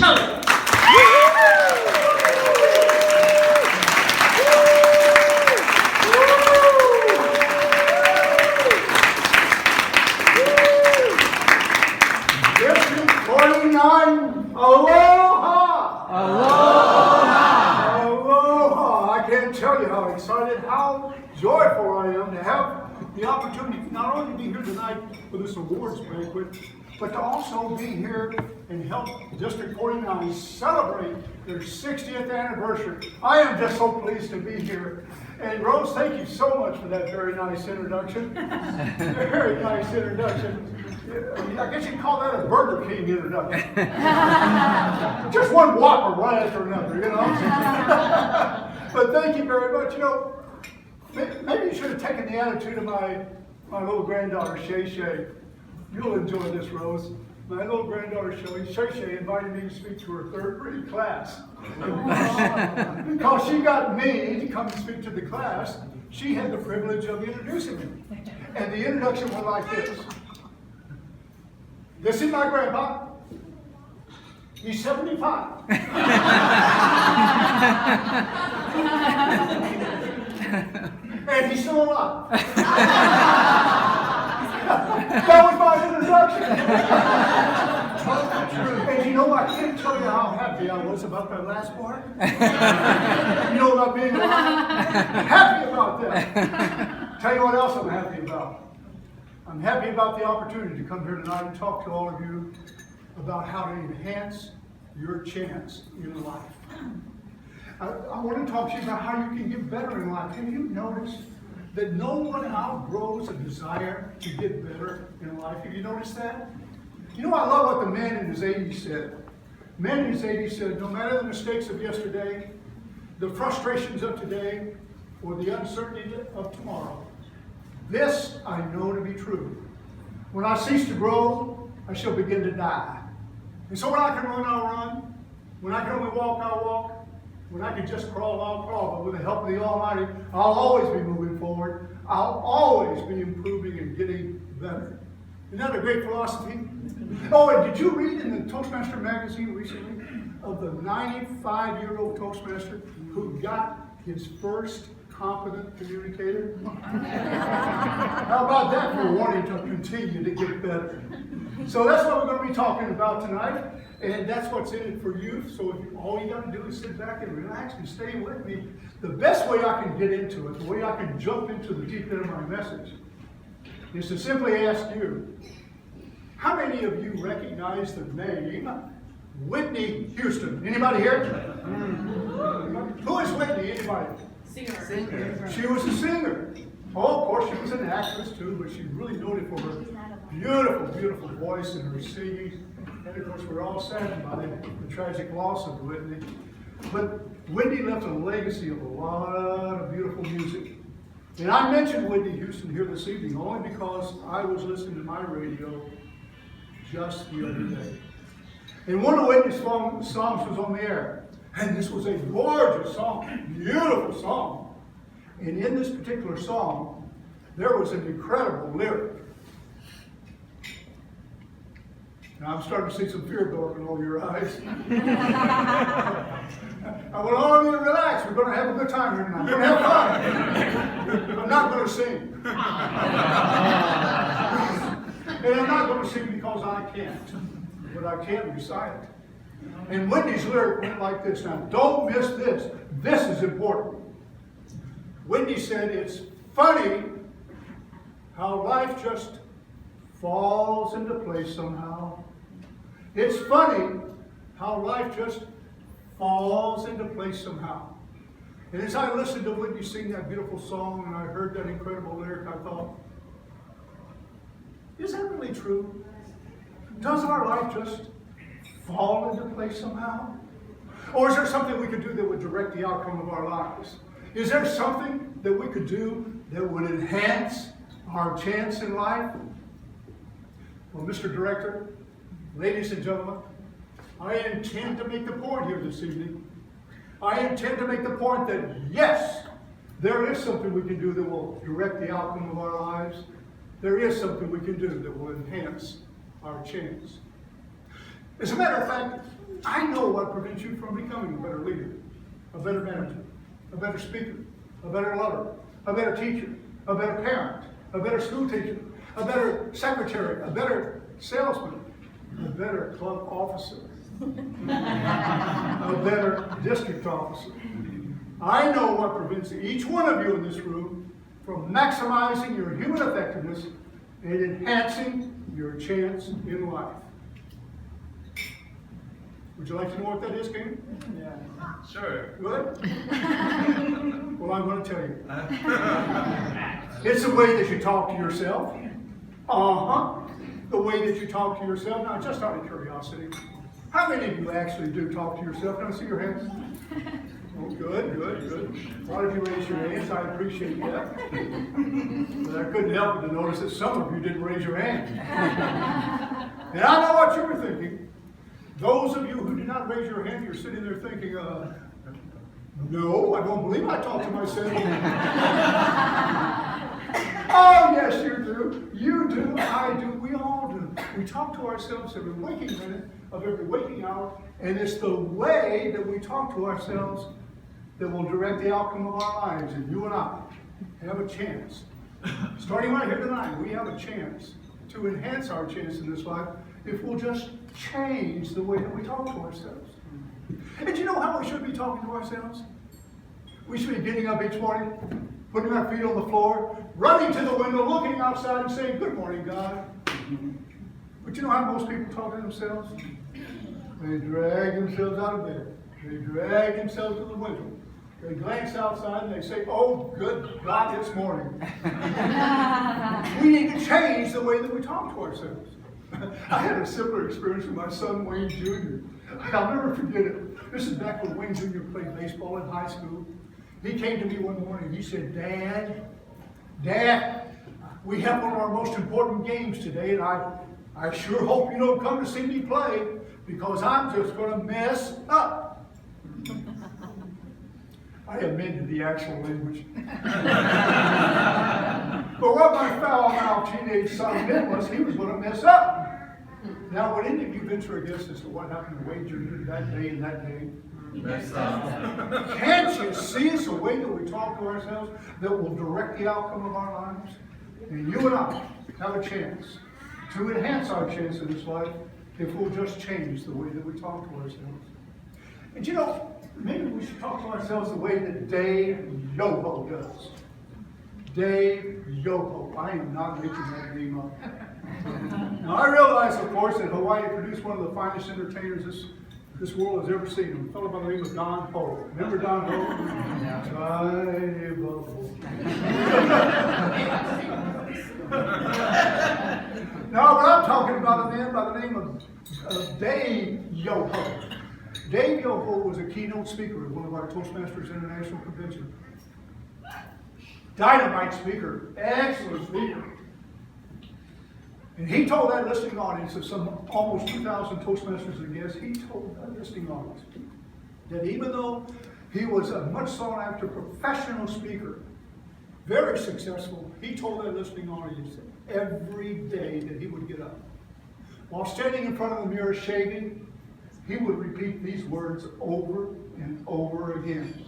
Choate. District 49, aloha! Aloha! Aloha! I can't tell you how excited, how joyful I am to have the opportunity not only to be here tonight for this awards banquet, but to also be here and help District 49 celebrate their 60th anniversary. I am just so pleased to be here. And Rose, thank you so much for that very nice introduction. Very nice introduction. I guess you'd call that a Burger King introduction. Just one Whopper right after another, you know. But thank you very much. You know, maybe you should have taken the attitude of my little granddaughter, Shay Shay. You'll enjoy this, Rose. My little granddaughter, Shay Shay, invited me to speak to her third grade class. Because she got me to come and speak to the class, she had the privilege of introducing me. And the introduction went like this. This is my grandpa. He's 75. And he's still alive. That was my introduction. And you know, I can't tell you how happy I was about that last part. You know about being alive? Happy about that. Tell you what else I'm happy about. I'm happy about the opportunity to come here tonight and talk to all of you about how to enhance your chance in life. I want to talk to you about how you can get better in life. Have you noticed that no one outgrows a desire to get better in life? Have you noticed that? You know, I love what the man in his 80s said. The man in his 80s said, no matter the mistakes of yesterday, the frustrations of today, or the uncertainty of tomorrow, this I know to be true. When I cease to grow, I shall begin to die. And so when I can run, I'll run. When I can only walk, I'll walk. When I can just crawl, I'll crawl. But with the help of the Almighty, I'll always be moving forward. I'll always be improving and getting better. Isn't that a great philosophy? Oh, and did you read in the Toastmaster magazine recently of the 95-year-old Toastmaster who got his first competent communicator? How about that for wanting to continue to get better? So that's what we're going to be talking about tonight, and that's what's in it for you. So all you got to do is sit back and relax and stay with me. The best way I can get into it, the way I can jump into the deep end of my message, is to simply ask you, how many of you recognize the name Whitney Houston? Anybody here? Who is Whitney? Anybody? Singer. She was a singer. Oh, of course, she was an actress too, but she's really noted for her beautiful, beautiful voice and her singing. And of course, we're all saddened by the tragic loss of Whitney. But Whitney left a legacy of a lot of beautiful music. And I mentioned Whitney Houston here this evening only because I was listening to my radio just the other day. And one of Whitney's songs was on the air. And this was a gorgeous song, beautiful song. And in this particular song, there was an incredible lyric. Now I'm starting to see some fear building in all your eyes. I want all of you to relax. We're going to have a good time here tonight. We're going to have fun. I'm not going to sing. And I'm not going to sing because I can't. But I can recite it. And Whitney's lyric went like this. Now, don't miss this. This is important. Whitney said, it's funny how life just falls into place somehow. It's funny how life just falls into place somehow. And as I listened to Whitney sing that beautiful song and I heard that incredible lyric, I thought, is that really true? Does our life just fall into place somehow? Or is there something we could do that would direct the outcome of our lives? Is there something that we could do that would enhance our chance in life? Well, Mr. Director, ladies and gentlemen, I intend to make the point here this evening. I intend to make the point that yes, there is something we can do that will direct the outcome of our lives. There is something we can do that will enhance our chance. As a matter of fact, I know what prevents you from becoming a better leader, a better manager, a better speaker, a better lover, a better teacher, a better parent, a better school teacher, a better secretary, a better salesman, a better club officer, a better district officer. I know what prevents each one of you in this room from maximizing your human effectiveness and enhancing your chance in life. Would you like to know what that is, King? Yeah. Sure. Good? Well, I'm going to tell you. It's the way that you talk to yourself. The way that you talk to yourself. Now, just out of curiosity, how many of you actually do talk to yourself? Can I see your hands? Oh, good. A lot of you raised your hands. I appreciate that. But I couldn't help but to notice that some of you didn't raise your hand. And I know what you were thinking. Those of you who did not raise your hand, you're sitting there thinking, no, I don't believe I talk to myself. Oh, yes, you do. You do. I do. We all do. We talk to ourselves every waking minute of every waking hour, and it's the way that we talk to ourselves that will direct the outcome of our lives. And you and I have a chance. Starting right here tonight, we have a chance to enhance our chance in this life if we'll just change the way that we talk to ourselves. And you know how we should be talking to ourselves? We should be getting up each morning, putting our feet on the floor, running to the window, looking outside and saying, "Good morning, God." But you know how most people talk to themselves? They drag themselves out of bed. They drag themselves to the window. They glance outside and they say, "Oh, good God, it's morning." We need to change the way that we talk to ourselves. I had a similar experience with my son, Wayne Jr. I'll never forget it. This is back when Wayne Jr. played baseball in high school. He came to me one morning and he said, Dad, we have one of our most important games today, and I sure hope you don't come to see me play because I'm just going to mess up. I amended the actual language. But what my foul-mouthed teenage son meant was he was going to mess up. Now, would any of you venture a guess as to what happened to Wade Jr. that day and that day? Can't you see it's the way that we talk to ourselves that will direct the outcome of our lives? And you and I have a chance to enhance our chance in this life if we'll just change the way that we talk to ourselves. And you know, maybe we should talk to ourselves the way that Dave Yoho does. Dave Yoho. I am not making that name up. Now, I realize, of course, that Hawaii produced one of the finest entertainers this world has ever seen. A fellow by the name of Don Ho. Remember Don Ho? No, but I'm talking about a man by the name of Dave Yoho. Dave Yoho was a keynote speaker at one of our Toastmasters International Convention. Dynamite speaker, excellent speaker. And he told that listening audience of some almost 2,000 Toastmasters and guests, he told that listening audience that even though he was a much sought after professional speaker, very successful, he told that listening audience that every day that he would get up, while standing in front of the mirror shaving, he would repeat these words over and over again.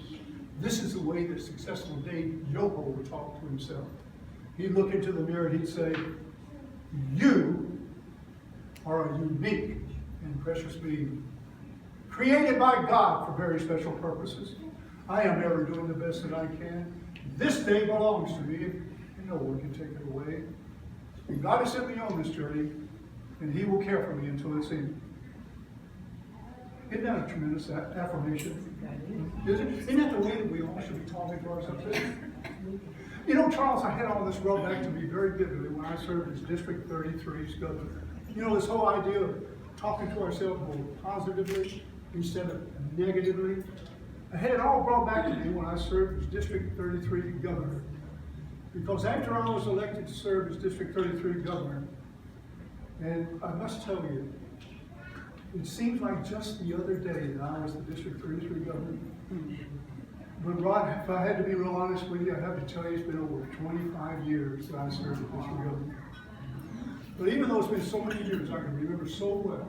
This is the way that successful Dave Yoho would talk to himself. He'd look into the mirror and he'd say, "You are a unique and precious being, created by God for very special purposes. I am ever doing the best that I can. This day belongs to me, and no one can take it away. And God has sent me on this journey, and He will care for me until it's ended." Isn't that a tremendous affirmation? Isn't that the way that we all should be talking to ourselves? You know, Charles, I had all this brought back to me very vividly when I served as District 33's governor. You know, this whole idea of talking to ourselves more positively instead of negatively. I had it all brought back to me when I served as District 33 governor. Because after I was elected to serve as District 33 governor, and I must tell you, it seems like just the other day that I was the District 33 governor. But Rod, if I had to be real honest with you, I have to tell you it's been over 25 years that I served as district governor. But even though it's been so many years, I can remember so well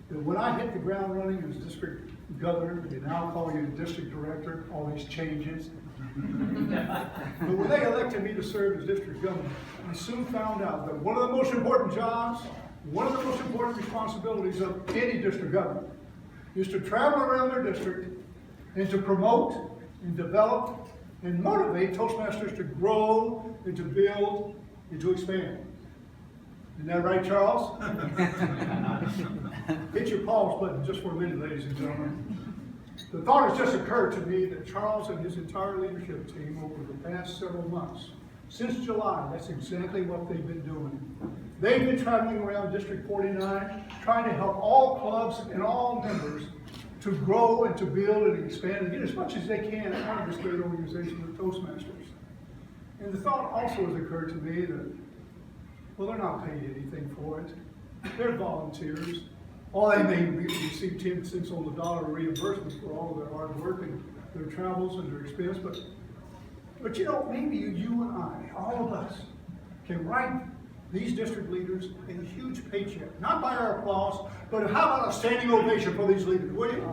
that when I hit the ground running as district governor, they now call you district director, all these changes. But when they elected me to serve as district governor, I soon found out that one of the most important jobs, one of the most important responsibilities of any district governor is to travel around their district and to promote and develop and motivate Toastmasters to grow and to build and to expand. Isn't that right, Charles? Hit your pause button just for a minute, ladies and gentlemen. The thought has just occurred to me that Charles and his entire leadership team over the past several months, since July, that's exactly what they've been doing. They've been traveling around District 49, trying to help all clubs and all members to grow and to build and expand and get as much as they can out of this great organization of Toastmasters. And the thought also has occurred to me that, well, they're not paid anything for it. They're volunteers. All they may receive 10 cents on the dollar reimbursement for all of their hard work and their travels and their expense. But you know, maybe you and I, all of us, can write these district leaders a huge paycheck. Not by our applause, but how about a standing ovation for these leaders, will you?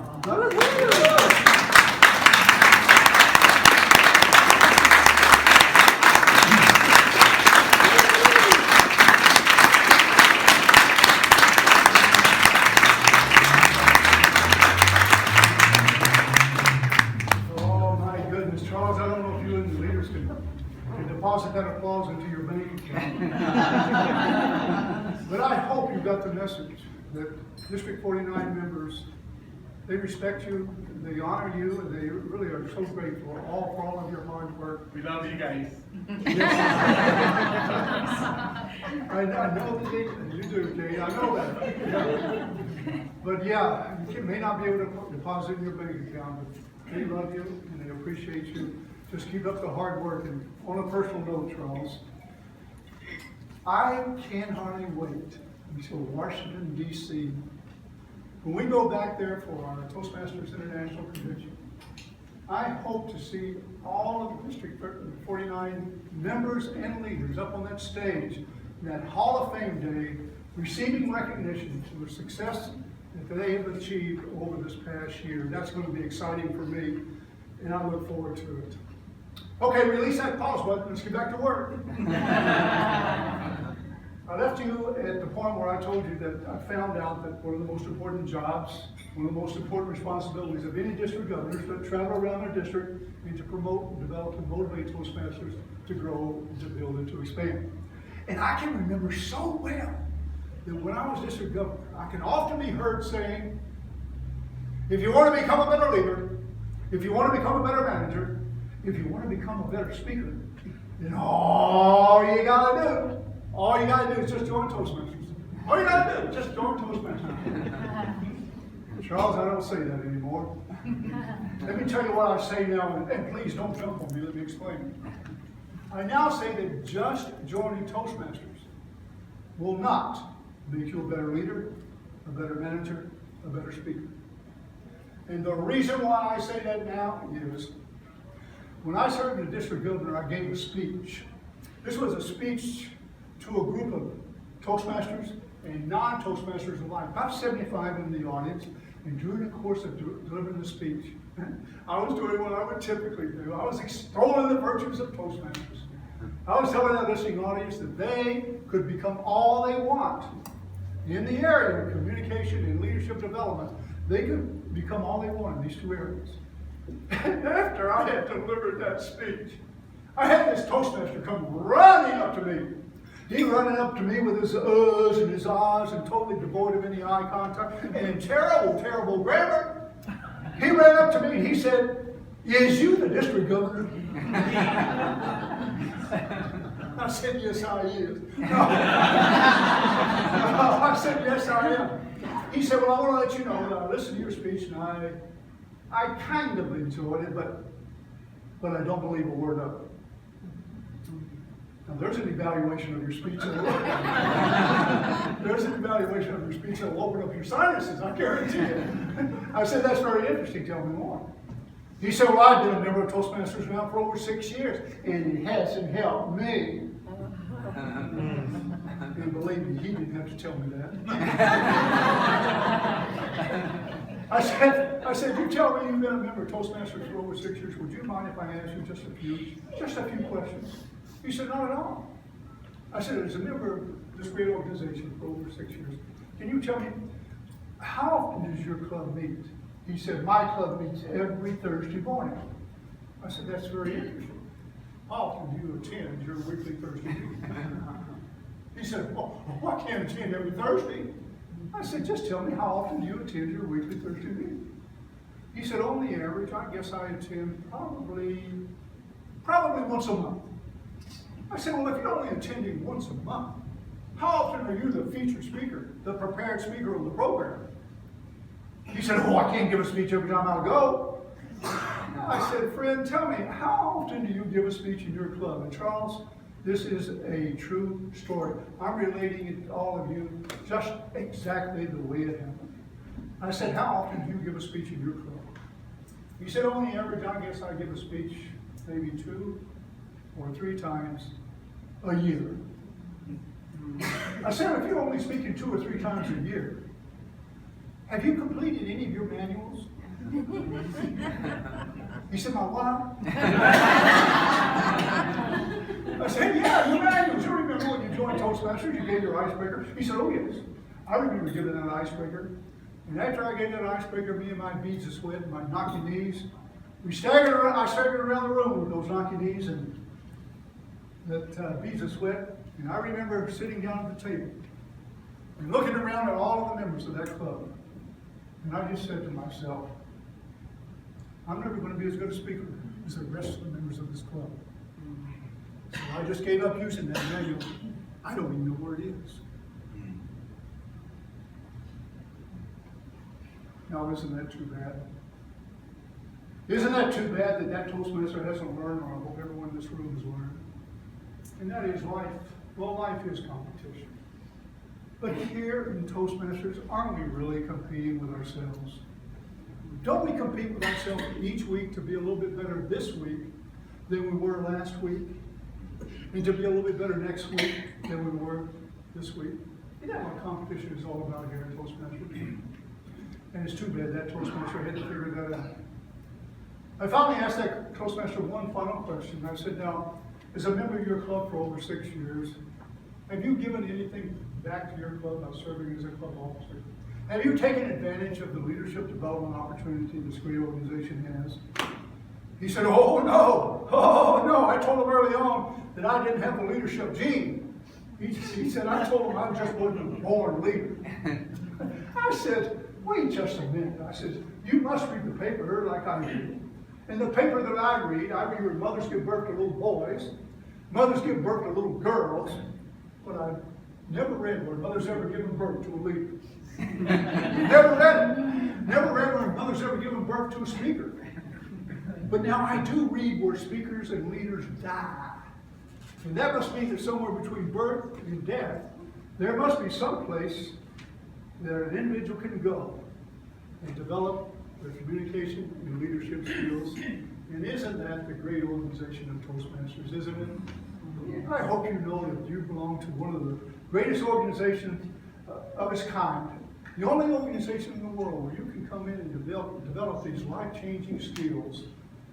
Charles, I don't know if you and the leaders can deposit that applause into your bank account. But I hope you got the message that District 49 members, they respect you, they honor you, and they really are so grateful for all of your hard work. We love you guys. I know that you do, Jay. I know that. Yeah. But yeah, you may not be able to deposit in your bank account, but they love you and they appreciate you. Just keep up the hard work. And on a personal note, Charles, I can't hardly wait until Washington, D.C. When we go back there for our Toastmasters International Convention, I hope to see all of the District 49 members and leaders up on that stage, in that Hall of Fame day, receiving recognition for the success that they have achieved over this past year. That's going to be exciting for me, and I look forward to it. Okay, release that pause button. Let's get back to work. I left you at the point where I told you that I found out that one of the most important jobs, one of the most important responsibilities of any district governor is to travel around their district and to promote and develop and motivate Toastmasters to grow, to build, and to expand. And I can remember so well that when I was district governor, I can often be heard saying, if you want to become a better leader, if you want to become a better manager, if you want to become a better speaker, then all you gotta do is just join Toastmasters. All you gotta do is just join Toastmasters. Charles, I don't say that anymore. Let me tell you what I say now, and please don't jump on me, let me explain. I now say that just joining Toastmasters will not make you a better leader, a better manager, a better speaker. And the reason why I say that now is, when I served as district governor, I gave a speech. This was a speech to a group of Toastmasters and non-Toastmasters alike, about 75 in the audience. And during the course of delivering the speech, I was doing what I would typically do. I was extolling the virtues of Toastmasters. I was telling that listening audience that they could become all they want in the area of communication and leadership development. They could become all they want in these two areas. And after I had delivered that speech, I had this Toastmaster come running up to me. He running up to me with his uhs and his ahs and totally devoid of any eye contact and in terrible, terrible grammar. He ran up to me and he said, "Is you the district governor?" I said, "Yes, I is." No. I said, "Yes, I am." He said, "Well, I want to let you know that I listened to your speech and I kind of enjoyed it, but I don't believe a word of it." Now, there's an evaluation of your speech. There's an evaluation of your speech that will open up your sinuses, I guarantee you. I said, "That's very interesting. Tell me more." He said, "Well, I've been a member of Toastmasters now for over 6 years, and it hasn't helped me." And believe me, he didn't have to tell me that. I said, you tell me you've been a member of Toastmasters for over 6 years. Would you mind if I ask you just a few questions? He said, not at all. I said, as a member of this great organization for over 6 years, can you tell me, how often does your club meet? He said, my club meets every Thursday morning. I said, that's very interesting. How often do you attend your weekly Thursday meeting? He said, well, I can't attend every Thursday. I said, just tell me, how often do you attend your weekly Thursday meeting? He said, on the average, I guess I attend probably once a month. I said, well, if you're only attending once a month, how often are you the featured speaker, the prepared speaker of the program? He said, oh, I can't give a speech every time I go. I said, friend, tell me, how often do you give a speech in your club? And Charles, this is a true story. I'm relating it to all of you just exactly the way it happened. I said, how often do you give a speech in your club? He said, on the average, I guess I give a speech maybe 2 or 3 times a year. I said, if you're only speaking 2 or 3 times a year, have you completed any of your manuals? He said, my what? I said, yeah, your manuals. You remember when you joined Toastmasters, you gave your icebreaker? He said, oh yes. I remember giving that icebreaker. And after I gave that icebreaker, me and my beads of sweat and my knocky knees, I staggered around the room with those knocky knees and that beads of sweat. And I remember sitting down at the table and looking around at all of the members of that club. And I just said to myself, I'm never going to be as good a speaker as the rest of the members of this club. So I just gave up using that manual. I don't even know where it is. Now, isn't that too bad? Isn't that too bad that Toastmaster hasn't learned, or I hope everyone in this room has learned? And that is life. Well, life is competition. But here in Toastmasters, aren't we really competing with ourselves? Don't we compete with ourselves each week to be a little bit better this week than we were last week? And to be a little bit better next week than we were this week? Isn't that what competition is all about here in Toastmasters? And it's too bad that Toastmaster had to figure that out. I finally asked that Toastmaster one final question. I said, now, as a member of your club for over 6 years, have you given anything back to your club by serving as a club officer? Have you taken advantage of the leadership development opportunity this great organization has? He said, oh no, I told him early on that I didn't have the leadership gene. He said, I told him I just wasn't a born leader. I said, wait just a minute. I said, you must read the paper like I do. And the paper that I read where mothers give birth to little boys, mothers give birth to little girls, but I never read where mothers ever given birth to a leader. Never read it. Never read where mothers ever given birth to a speaker. But now I do read where speakers and leaders die. And that must mean that somewhere between birth and death, there must be some place that an individual can go and develop their communication and leadership skills. And isn't that the great organization of Toastmasters, isn't it? I hope you know that you belong to one of the greatest organizations of its kind. The only organization in the world where you can come in and develop these life-changing skills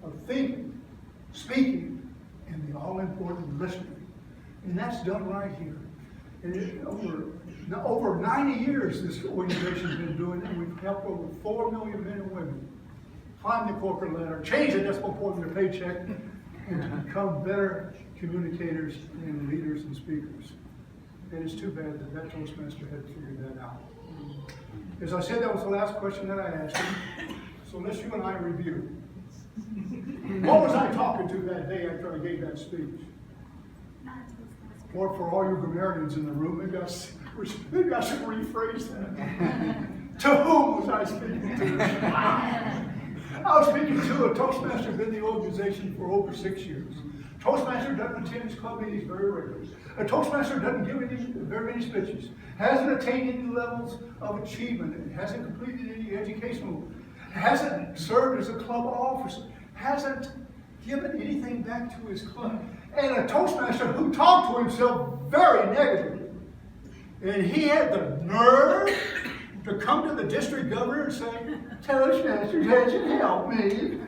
of thinking, speaking, and the all-important listening. And that's done right here. And over 90 years this organization's been doing it. We've helped over 4 million men and women climb the corporate ladder, change the decimal point in their paycheck, and to become better communicators and leaders and speakers. And it's too bad that Toastmaster had to figure that out. As I said, that was the last question that I asked him. So let's you and I review. What was I talking to that day after I gave that speech? Or for all you grammarians in the room, maybe I should rephrase that. To whom was I speaking to? I was speaking to a Toastmaster been in the organization for over 6 years. Toastmaster doesn't attend his club meetings very regularly. A Toastmaster doesn't give very many speeches. Hasn't attained any levels of achievement. Hasn't completed any educational. Hasn't served as a club officer. Hasn't given anything back to his club. And a Toastmaster who talked to himself very negatively. And he had the nerve to come to the district governor and say, Toastmasters hasn't helped me.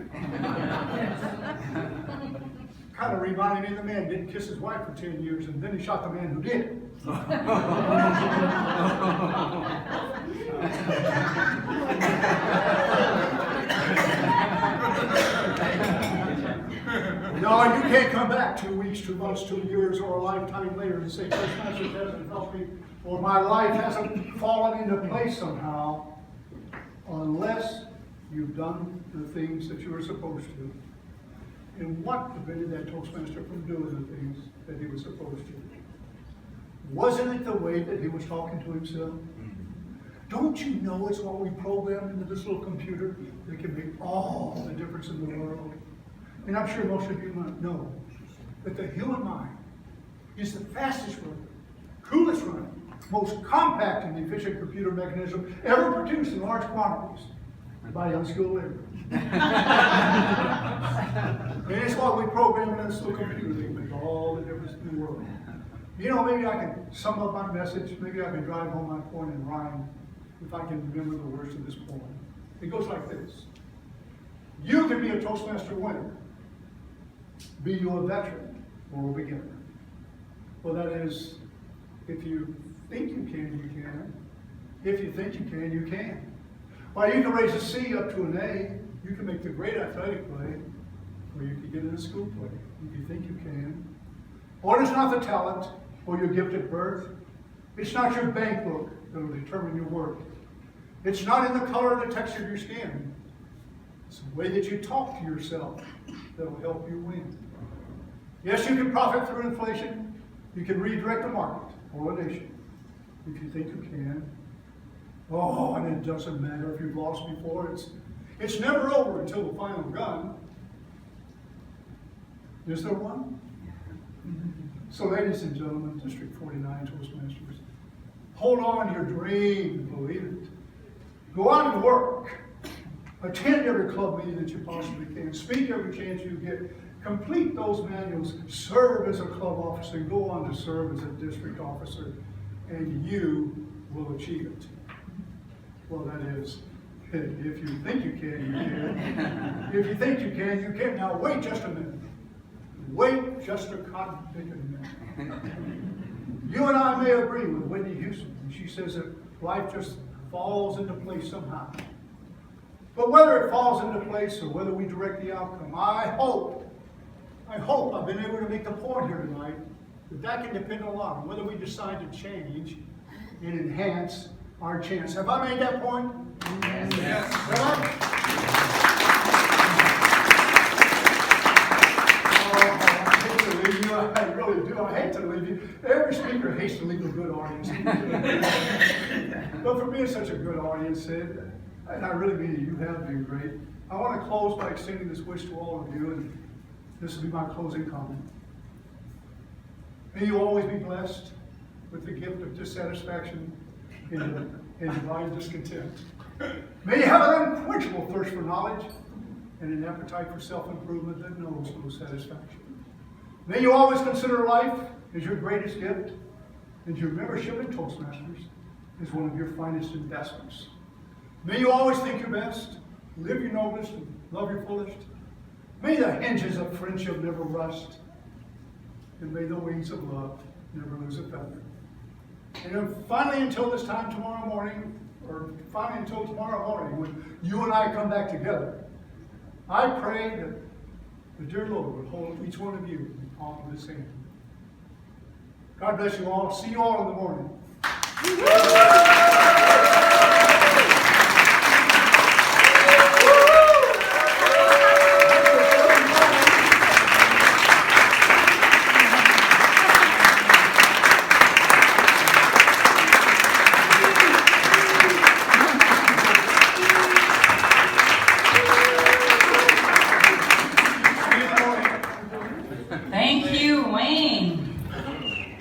Kind of reminded me of the man who didn't kiss his wife for 10 years, and then he shot the man who did. No, you can't come back 2 weeks, 2 months, 2 years, or a lifetime later and say, Toastmasters hasn't helped me, or my life hasn't fallen into place somehow, unless you've done the things that you were supposed to. And what prevented that Toastmaster from doing the things that he was supposed to? Wasn't it the way that he was talking to himself? Don't you know it's what we programmed into this little computer that can make all the difference in the world? And I'm sure most of you might know that the human mind is the fastest running, coolest running, most compact and efficient computer mechanism ever produced in large quantities by unskilled labor. And it's what we program in this little computer that can make all the difference in the world. You know, maybe I can sum up my message, maybe I can drive home my point in rhyme if I can remember the words of this poem. It goes like this. You can be a Toastmaster winner. Be you a veteran or a beginner. Well, that is, if you think you can, you can. If you think you can, you can. Well, you can raise a C up to an A. You can make the great athletic play, or you can get in a school play, if you think you can. Or it's not the talent or your gift at birth. It's not your bank book that will determine your worth. It's not in the color or the texture of your skin. It's the way that you talk to yourself that will help you win. Yes, you can profit through inflation. You can redirect a market or a nation if you think you can. Oh, and it doesn't matter if you've lost before. It's never over until the final gun. Is there one? So, ladies and gentlemen, District 49 Toastmasters, hold on to your dream and believe it. Go out and work. Attend every club meeting that you possibly can. Speak every chance you get. Complete those manuals. Serve as a club officer. Go on to serve as a district officer. And you will achieve it. Well, that is, if you think you can, you can. If you think you can, you can. Now, wait just a minute. Wait just a cotton picking minute. You and I may agree with Whitney Houston when she says that life just falls into place somehow. But whether it falls into place or whether we direct the outcome, I hope I've been able to make the point here tonight that can depend a lot on whether we decide to change and enhance our chance. Have I made that point? Yes. I really do. I hate to leave you. Every speaker hates to leave a good audience. But for me, it's such a good audience, and I really mean it. You have been great. I want to close by extending this wish to all of you, and this will be my closing comment. May you always be blessed with the gift of dissatisfaction and divine discontent. May you have an unquenchable thirst for knowledge and an appetite for self-improvement that knows no satisfaction. May you always consider life as your greatest gift, and your membership in Toastmasters is one of your finest investments. May you always think your best, live your noblest, and love your fullest. May the hinges of friendship never rust, and may the wings of love never lose a feather. And then finally, until tomorrow morning, when you and I come back together, I pray that the dear Lord would hold each one of you in the palm of His hand. God bless you all. See you all in the morning.